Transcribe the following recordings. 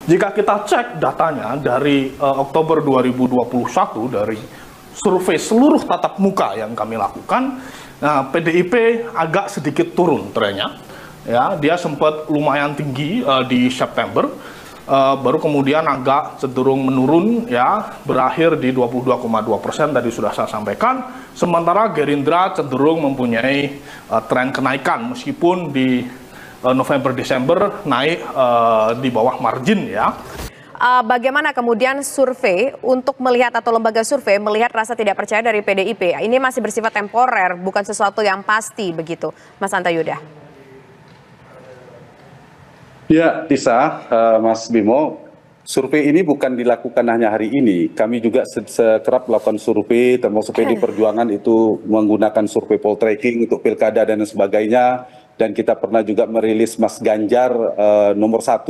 Jika kita cek datanya dari Oktober 2021 dari survei seluruh tatap muka yang kami lakukan, nah, PDIP agak sedikit turun trennya. Ya, dia sempat lumayan tinggi di September, baru kemudian agak cenderung menurun, ya, berakhir di 22,2% tadi sudah saya sampaikan. Sementara Gerindra cenderung mempunyai tren kenaikan meskipun di November Desember naik di bawah margin, ya. Bagaimana kemudian survei untuk melihat atau lembaga survei melihat rasa tidak percaya dari PDIP? Ini masih bersifat temporer, bukan sesuatu yang pasti begitu, Mas Hanta Yuda. Ya, Tisa, Mas Bimo, survei ini bukan dilakukan hanya hari ini. Kami juga sekerap melakukan survei, termasuk PD Perjuangan itu menggunakan survei poltreking untuk pilkada dan sebagainya. Dan kita pernah juga merilis Mas Ganjar nomor 1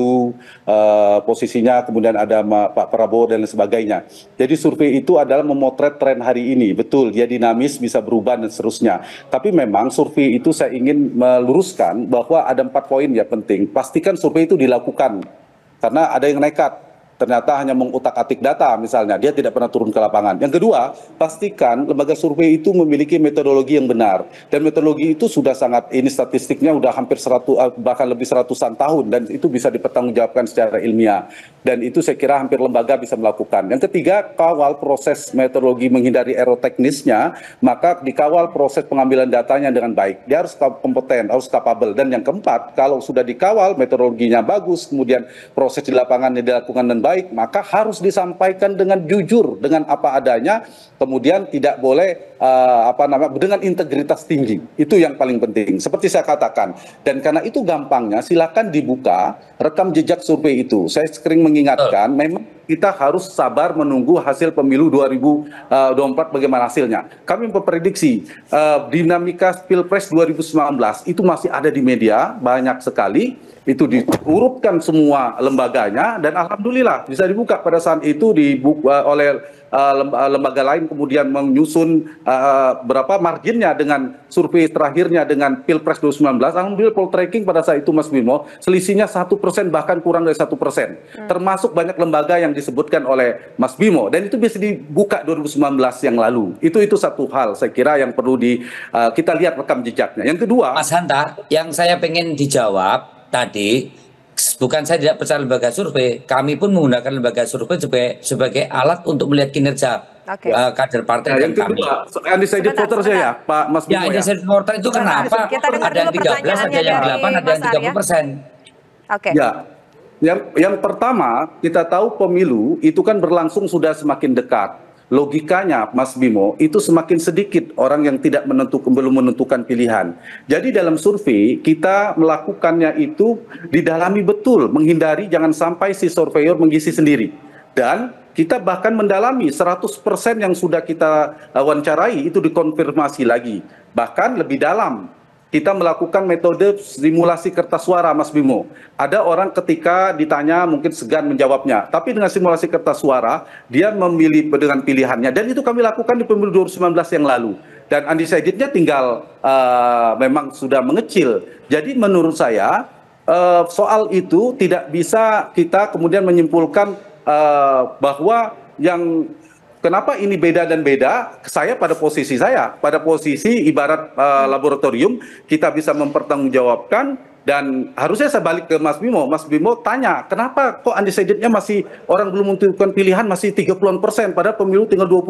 posisinya, kemudian ada Pak Prabowo dan sebagainya. Jadi survei itu adalah memotret tren hari ini. Betul, dia dinamis, bisa berubah dan seterusnya. Tapi memang survei itu saya ingin meluruskan bahwa ada 4 poin ya penting. Pastikan survei itu dilakukan. Karena ada yang nekat. Ternyata hanya mengutak-atik data misalnya, dia tidak pernah turun ke lapangan. Yang kedua, pastikan lembaga survei itu memiliki metodologi yang benar. Dan metodologi itu sudah sangat, ini statistiknya sudah hampir 100, bahkan lebih seratusan tahun, dan itu bisa dipertanggungjawabkan secara ilmiah. Dan itu saya kira hampir lembaga bisa melakukan. Yang ketiga, kawal proses metodologi menghindari error teknisnya, maka dikawal proses pengambilan datanya dengan baik. Dia harus kompeten, harus capable. Dan yang keempat, kalau sudah dikawal metodologinya bagus, kemudian proses di lapangan dilakukan dengan baik, maka harus disampaikan dengan jujur, dengan apa adanya, kemudian tidak boleh dengan integritas tinggi. Itu yang paling penting. Seperti saya katakan, dan karena itu gampangnya, silakan dibuka rekam jejak survei itu. Saya sering mengingatkan, memang kita harus sabar menunggu hasil pemilu 2024 bagaimana hasilnya. Kami memprediksi dinamika Pilpres 2019 itu masih ada di media banyak sekali. Itu diurutkan semua lembaganya dan alhamdulillah bisa dibuka pada saat itu oleh lembaga lain, kemudian menyusun berapa marginnya dengan survei terakhirnya dengan Pilpres 2019. Alhamdulillah poltreking pada saat itu Mas Bimo selisihnya 1% bahkan kurang dari 1%. Termasuk banyak lembaga yang disebutkan oleh Mas Bimo dan itu bisa dibuka 2019 yang lalu. Itu satu hal saya kira yang perlu kita lihat rekam jejaknya. Yang kedua, Mas Hanta, yang saya pengen dijawab tadi, bukan saya tidak percaya lembaga survei, kami pun menggunakan lembaga survei sebagai alat untuk melihat kinerja kader partai dan kami. Undecided voter saya ya, Pak Mas Bimo. Ya, undecided voter itu kenapa ada yang 13, ada yang 8, ada yang 30%. Oke. Ya, yang pertama kita tahu pemilu itu kan berlangsung sudah semakin dekat. Logikanya Mas Bimo itu semakin sedikit orang yang belum menentukan pilihan. Jadi dalam survei kita melakukannya itu didalami betul, menghindari jangan sampai si surveyor mengisi sendiri. Dan kita bahkan mendalami 100% yang sudah kita wawancarai itu dikonfirmasi lagi. Bahkan lebih dalam. Kita melakukan metode simulasi kertas suara, Mas Bimo. Ada orang ketika ditanya mungkin segan menjawabnya, tapi dengan simulasi kertas suara, dia memilih dengan pilihannya. Dan itu kami lakukan di pemilu 2019 yang lalu. Dan undecidednya tinggal memang sudah mengecil. Jadi menurut saya, soal itu tidak bisa kita kemudian menyimpulkan bahwa yang kenapa ini beda dan beda, saya pada posisi ibarat laboratorium, kita bisa mempertanggungjawabkan dan harusnya saya balik ke Mas Bimo. Mas Bimo tanya, kenapa kok undecidednya masih orang belum menentukan pilihan masih 30-an%, padahal pemilu tinggal 2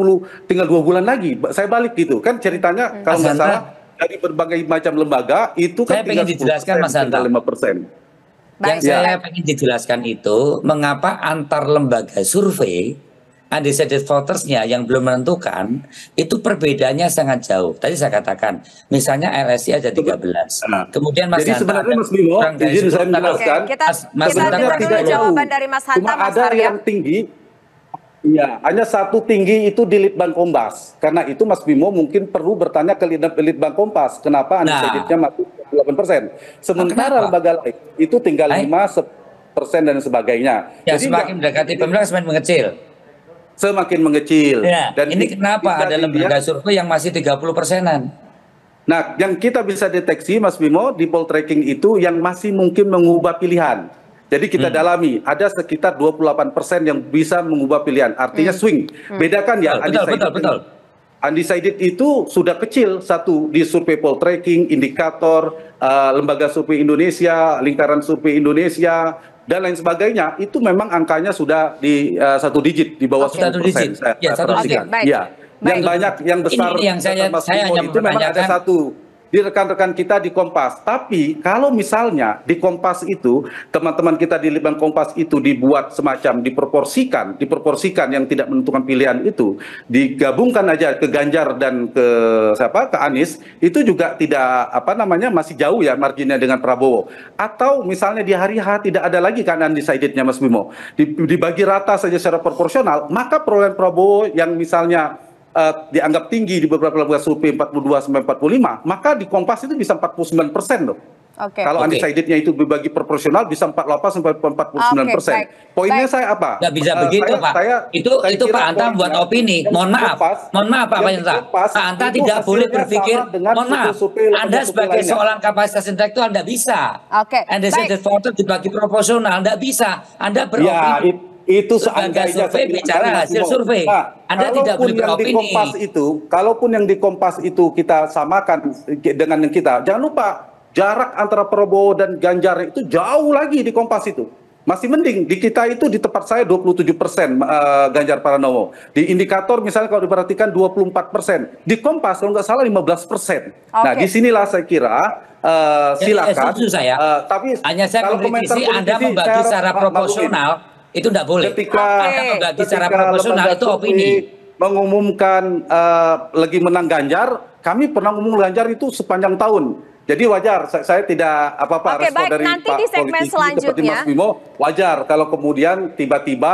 bulan lagi. Saya balik gitu, kan ceritanya kalau nggak salah dari berbagai macam lembaga itu kan tinggal 10%, tinggal 5%. Yang saya pengen dijelaskan itu, mengapa antar lembaga survei undecided votersnya yang belum menentukan itu perbedaannya sangat jauh. Tadi saya katakan, misalnya LSI ada 13. Kemudian Mas Jadi sebenarnya Mas Bimo, izin saya menjelaskan. Kita dengar dulu jawaban dari Mas Hanta. Cuma ada yang tinggi, ya hanya satu tinggi itu di Litbang Kompas. Karena itu Mas Bimo mungkin perlu bertanya ke Litbang Kompas, kenapa undecidednya masih 8%. Sementara lembaga lain itu tinggal 5% dan sebagainya. Ya, jadi semakin mendekati pemilu semakin mengecil. Semakin mengecil. Ya, dan ini kenapa ada lembaga survei yang masih 30%-an? Nah, yang kita bisa deteksi Mas Bimo di poltreking itu yang masih mungkin mengubah pilihan. Jadi kita dalami, ada sekitar 28% yang bisa mengubah pilihan, artinya swing. Bedakan ya, Betul. undecided itu sudah kecil, satu di survei poltreking, indikator, lembaga survei Indonesia, lingkaran survei Indonesia, dan lain sebagainya, itu memang angkanya sudah di 1 digit, di bawah 10%. Ya, 1 digit. Ya, yang banyak, yang besar, ini yang saya hanya itu memang ada satu di rekan-rekan kita di Kompas. Tapi kalau misalnya di Kompas itu, teman-teman kita di Litbang Kompas itu dibuat semacam diproporsikan yang tidak menentukan pilihan itu, digabungkan aja ke Ganjar dan ke Anies, itu juga tidak masih jauh ya marginnya dengan Prabowo. Atau misalnya di hari H tidak ada lagi kan undecided-nya Mas Bimo, dibagi rata saja secara proporsional, maka perolehan Prabowo yang misalnya dianggap tinggi di beberapa lembaga survei 42-45, maka di Kompas itu bisa 49% loh. Kalau undecided-nya itu dibagi proporsional bisa 48-49%. Poinnya saya apa? Nggak bisa begitu, Pak. Itu Pak Anta buat opini. Mohon maaf Pak Anta. Pak Anta tidak boleh berpikir, mohon maaf, Anda sebagai seorang kapasitas intelektual Anda bisa. Undecided voter dibagi proporsional, Anda bisa. Anda beropini. Itu seandainya bicara hasil survei. Anda tidak boleh beropini. Kalaupun yang di Kompas itu kita samakan dengan yang kita, jangan lupa jarak antara Prabowo dan Ganjar itu jauh lagi di Kompas itu. Masih mending di kita itu di tempat saya 27% Ganjar Pranowo. Di indikator misalnya kalau diperhatikan 24%. Di Kompas kalau nggak salah 15%. Nah disinilah saya kira silakan. Tapi hanya saya mengkritisi Anda membagi secara proporsional. Itu tidak boleh. Ketika secara proporsional itu opini. Mengumumkan lagi menang Ganjar, kami pernah ngomong Ganjar itu sepanjang tahun. Jadi wajar, saya tidak apa-apa respon baik, dari nanti Pak di segmen politisi seperti selanjutnya. Mas Bimo, wajar kalau kemudian tiba-tiba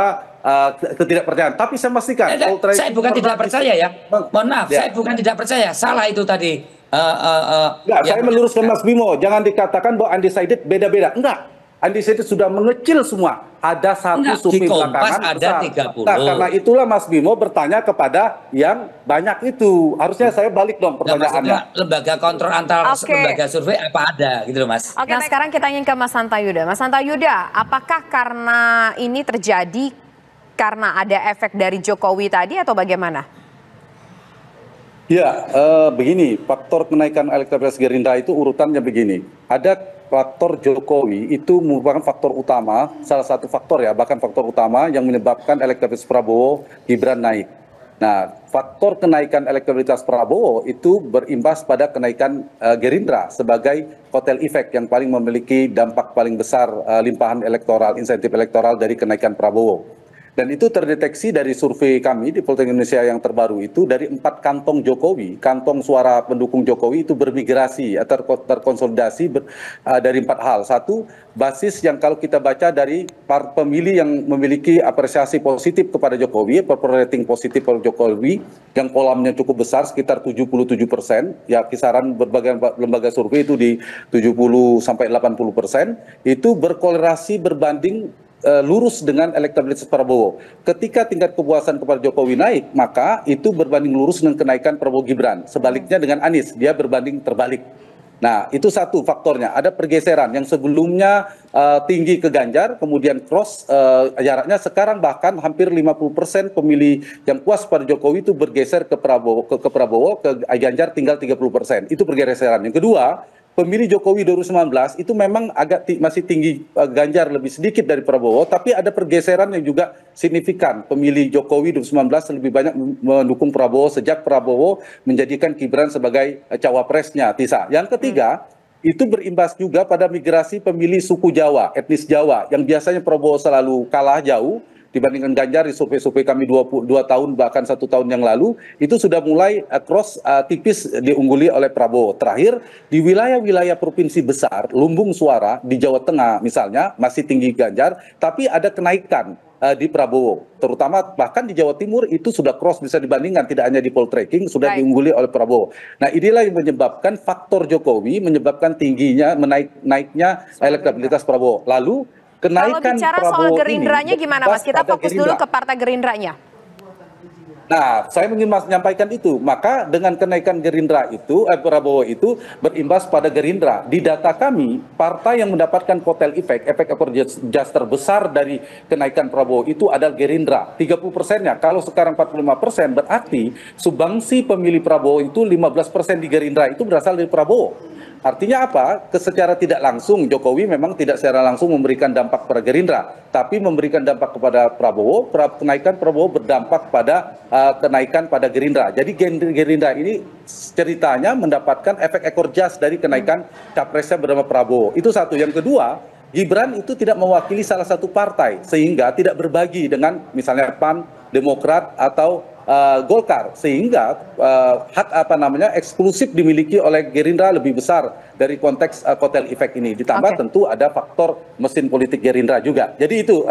ketidakpercayaan. Tapi saya pastikan, saya bukan tidak percaya ya. Mohon maaf, saya bukan tidak percaya. Salah itu tadi. Saya meluruskan Mas Bimo, jangan dikatakan bahwa undecided beda-beda. Enggak. Undecided sudah mengecil semua. Ada satu survei belakangan ada 30. Nah, karena itulah Mas Bimo bertanya kepada yang banyak itu. Harusnya saya balik dong pertanyaannya. Lembaga kontrol antar lembaga survei apa ada gitu loh Mas. Nah sekarang kita ingin ke Mas Hanta Yuda. Mas Hanta Yuda, apakah karena ini terjadi karena ada efek dari Jokowi tadi atau bagaimana? Ya, begini, faktor kenaikan elektabilitas Gerindra itu urutannya begini. Ada faktor Jokowi itu merupakan faktor utama, salah satu faktor ya, bahkan faktor utama yang menyebabkan elektabilitas Prabowo Gibran naik. Nah, faktor kenaikan elektabilitas Prabowo itu berimbas pada kenaikan Gerindra sebagai kotel efek yang paling memiliki dampak paling besar limpahan elektoral, insentif elektoral dari kenaikan Prabowo. Dan itu terdeteksi dari survei kami di Poltreking Indonesia yang terbaru itu dari 4 kantong Jokowi, kantong suara pendukung Jokowi itu bermigrasi atau terkonsolidasi dari 4 hal. Satu, basis yang kalau kita baca dari pemilih yang memiliki apresiasi positif kepada Jokowi, rating positif pada Jokowi, yang kolamnya cukup besar sekitar 77%, ya kisaran berbagai lembaga survei itu di 70-80%, itu berkorelasi berbanding lurus dengan elektabilitas Prabowo. Ketika tingkat kepuasan kepada Jokowi naik, maka itu berbanding lurus dengan kenaikan Prabowo Gibran. Sebaliknya dengan Anies, dia berbanding terbalik. Nah, itu satu faktornya. Ada pergeseran yang sebelumnya tinggi ke Ganjar, kemudian cross jaraknya sekarang bahkan hampir 50% pemilih yang puas pada Jokowi itu bergeser ke Prabowo, ke Ganjar tinggal 30%. Itu pergeseran. Yang kedua, pemilih Jokowi 2019 itu memang masih tinggi Ganjar lebih sedikit dari Prabowo, tapi ada pergeseran yang juga signifikan. Pemilih Jokowi 2019 lebih banyak mendukung Prabowo sejak Prabowo menjadikan Gibran sebagai cawapresnya, Tisa. Yang ketiga, itu berimbas juga pada migrasi pemilih suku Jawa, etnis Jawa, yang biasanya Prabowo selalu kalah jauh dibandingkan Ganjar. Di survei-survei kami 2 tahun bahkan 1 tahun yang lalu itu sudah mulai cross tipis diungguli oleh Prabowo. Terakhir di wilayah-wilayah provinsi besar, lumbung suara di Jawa Tengah misalnya masih tinggi Ganjar, tapi ada kenaikan di Prabowo, terutama bahkan di Jawa Timur itu sudah cross bisa dibandingkan, tidak hanya di poltreking sudah diungguli oleh Prabowo. Nah inilah yang menyebabkan faktor Jokowi menyebabkan tingginya naiknya elektabilitas Prabowo. Lalu kenaikan kalau bicara Prabowo soal Gerindranya gimana Mas? Kita fokus dulu ke partai Gerindranya. Nah, saya ingin menyampaikan itu. Maka dengan kenaikan Gerindra itu, Prabowo itu berimbas pada Gerindra. Di data kami, partai yang mendapatkan kotel efek ekor jas terbesar dari kenaikan Prabowo itu adalah Gerindra. 30%-nya. Kalau sekarang 45%, berarti sumbangsi pemilih Prabowo itu 15% di Gerindra itu berasal dari Prabowo. Artinya apa? Secara tidak langsung Jokowi memang tidak secara langsung memberikan dampak pada Gerindra, tapi memberikan dampak kepada Prabowo. Kenaikan Prabowo berdampak pada kenaikan pada Gerindra. Jadi Gerindra ini ceritanya mendapatkan efek ekor jas dari kenaikan capresnya bernama Prabowo. Itu satu. Yang kedua, Gibran itu tidak mewakili salah satu partai sehingga tidak berbagi dengan misalnya PAN, Demokrat atau Golkar, sehingga hak eksklusif dimiliki oleh Gerindra lebih besar dari konteks kotel efek ini. Ditambah tentu ada faktor mesin politik Gerindra juga. Jadi itu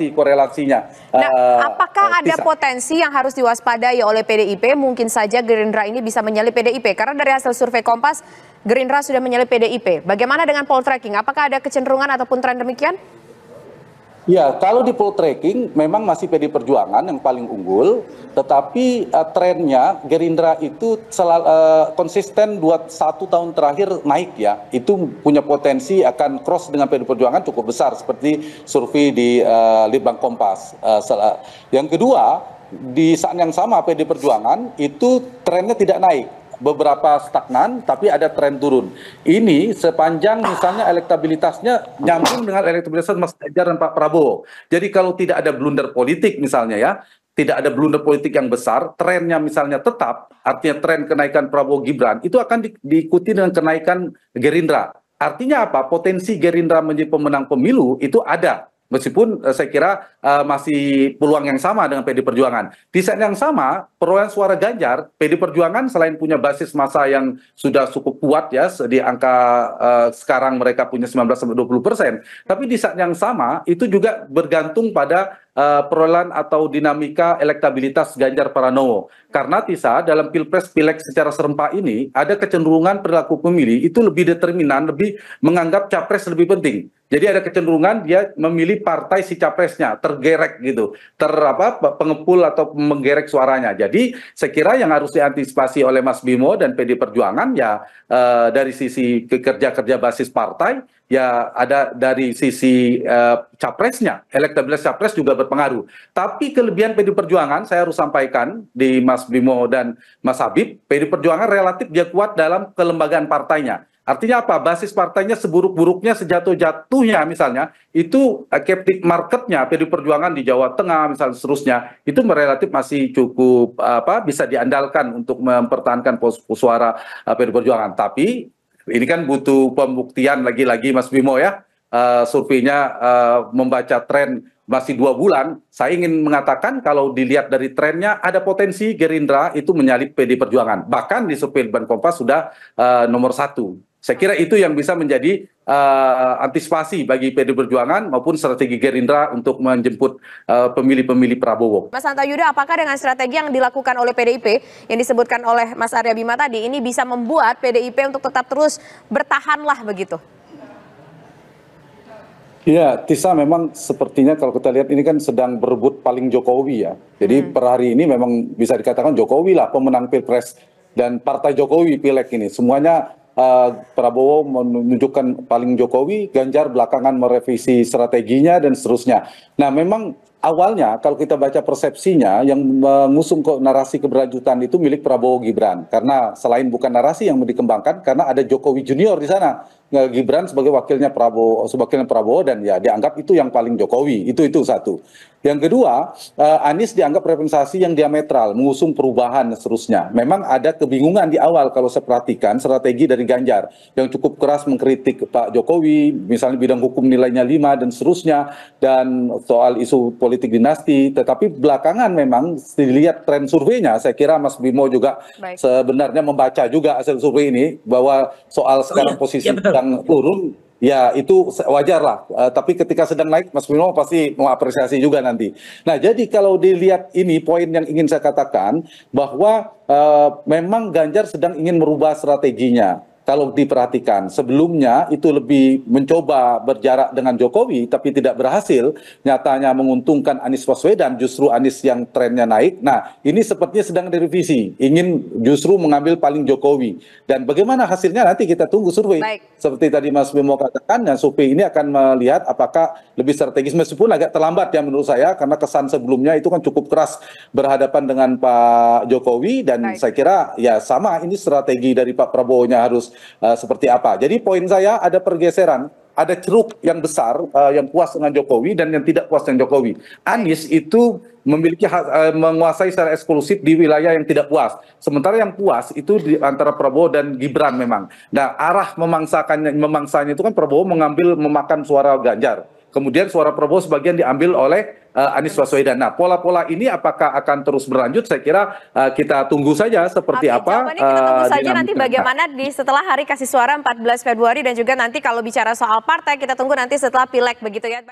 korelasinya. Nah, apakah ada potensi yang harus diwaspadai oleh PDIP? Mungkin saja Gerindra ini bisa menyalip PDIP karena dari hasil survei Kompas Gerindra sudah menyalip PDIP. Bagaimana dengan poll tracking? Apakah ada kecenderungan ataupun tren demikian? Ya, kalau di poll tracking memang masih PD Perjuangan yang paling unggul, tetapi trennya Gerindra itu konsisten 1 tahun terakhir naik ya. Itu punya potensi akan cross dengan PD Perjuangan cukup besar seperti survei di Litbang Kompas. Yang kedua, di saat yang sama PD Perjuangan itu trennya tidak naik. Beberapa stagnan, tapi ada tren turun. Ini sepanjang misalnya elektabilitasnya nyambung dengan elektabilitas Mas Ganjar dan Pak Prabowo. Jadi kalau tidak ada blunder politik misalnya ya, tidak ada blunder politik yang besar, trennya misalnya tetap, artinya tren kenaikan Prabowo Gibran, itu akan diikuti dengan kenaikan Gerindra. Artinya apa? Potensi Gerindra menjadi pemenang pemilu itu ada. Meskipun saya kira masih peluang yang sama dengan PD Perjuangan. Di saat yang sama, perolehan suara Ganjar, PD Perjuangan selain punya basis massa yang sudah cukup kuat ya, di angka sekarang mereka punya 19-20%, tapi di saat yang sama itu juga bergantung pada perolehan atau dinamika elektabilitas Ganjar Pranowo. Karena Tisa, dalam Pilpres Pileg secara serempak ini, ada kecenderungan perilaku pemilih itu lebih determinan, lebih menganggap capres lebih penting. Jadi ada kecenderungan dia memilih partai si capresnya, tergerek gitu, pengepul atau menggerek suaranya. Jadi saya kira yang harus diantisipasi oleh Mas Bimo dan PD Perjuangan ya dari sisi kerja-kerja basis partai, ya ada dari sisi capresnya, elektabilitas capres juga berpengaruh. Tapi kelebihan PD Perjuangan saya harus sampaikan di Mas Bimo dan Mas Habib, PD Perjuangan relatif dia kuat dalam kelembagaan partainya. Artinya apa? Basis partainya seburuk-buruknya, sejatuh-jatuhnya misalnya, itu captive marketnya PD Perjuangan di Jawa Tengah misalnya seterusnya, itu relatif masih cukup bisa diandalkan untuk mempertahankan suara PD Perjuangan. Tapi ini kan butuh pembuktian lagi-lagi Mas Bimo ya, surveinya membaca tren masih 2 bulan, saya ingin mengatakan kalau dilihat dari trennya ada potensi Gerindra itu menyalip PD Perjuangan. Bahkan di survei Litbang Kompas sudah nomor 1. Saya kira itu yang bisa menjadi antisipasi bagi PD Perjuangan maupun strategi Gerindra untuk menjemput pemilih-pemilih Prabowo. Mas Hanta Yuda, apakah dengan strategi yang dilakukan oleh PDIP yang disebutkan oleh Mas Arya Bima tadi ini bisa membuat PDIP untuk tetap terus bertahanlah begitu? Ya, Tisa, memang sepertinya kalau kita lihat ini kan sedang berebut paling Jokowi ya. Jadi per hari ini memang bisa dikatakan Jokowi lah pemenang Pilpres dan partai Jokowi Pileg ini. Semuanya Prabowo menunjukkan paling Jokowi, Ganjar belakangan merevisi strateginya dan seterusnya. Nah, memang awalnya kalau kita baca persepsinya yang mengusung narasi keberlanjutan itu milik Prabowo Gibran, karena selain bukan narasi yang dikembangkan, karena ada Jokowi Junior di sana. Gibran sebagai wakilnya Prabowo dan ya dianggap itu yang paling Jokowi, itu satu. Yang kedua, Anies dianggap representasi yang diametral, mengusung perubahan dan seterusnya. Memang ada kebingungan di awal kalau saya perhatikan strategi dari Ganjar yang cukup keras mengkritik Pak Jokowi, misalnya bidang hukum nilainya 5 dan seterusnya, dan soal isu politik dinasti. Tetapi belakangan memang dilihat tren surveinya, saya kira Mas Bimo juga sebenarnya membaca juga hasil survei ini, bahwa soal sekarang posisi sedang turun, ya itu wajar lah. Tapi ketika sedang naik, Mas Bimo pasti mau apresiasi juga nanti. Nah, jadi kalau dilihat ini, poin yang ingin saya katakan, bahwa memang Ganjar sedang ingin merubah strateginya. kalau diperhatikan. Sebelumnya itu lebih mencoba berjarak dengan Jokowi, tapi tidak berhasil. Nyatanya menguntungkan Anies Baswedan, justru Anies yang trennya naik. Nah, ini sepertinya sedang direvisi, ingin justru mengambil paling Jokowi. Dan bagaimana hasilnya nanti kita tunggu survei. Baik. Seperti tadi Mas Bimo katakan, ya, survei ini akan melihat apakah lebih strategis, meskipun agak terlambat ya menurut saya, karena kesan sebelumnya itu kan cukup keras berhadapan dengan Pak Jokowi, dan Baik. saya kira ya sama, ini strategi dari Pak Prabowo-nya harus seperti apa. Jadi poin saya ada pergeseran, ada ceruk yang besar yang puas dengan Jokowi dan yang tidak puas dengan Jokowi. Anies itu memiliki menguasai secara eksklusif di wilayah yang tidak puas. Sementara yang puas itu di antara Prabowo dan Gibran memang. Nah, arah memangsanya itu kan Prabowo memakan suara Ganjar. Kemudian suara Prabowo sebagian diambil oleh Anies Baswedan. Nah, pola-pola ini apakah akan terus berlanjut? Saya kira kita tunggu saja seperti Oke, apa. jawabannya kita tunggu saja nanti dinamika. bagaimana di setelah hari kasih suara 14 Februari dan juga nanti kalau bicara soal partai kita tunggu nanti setelah pileg begitu ya.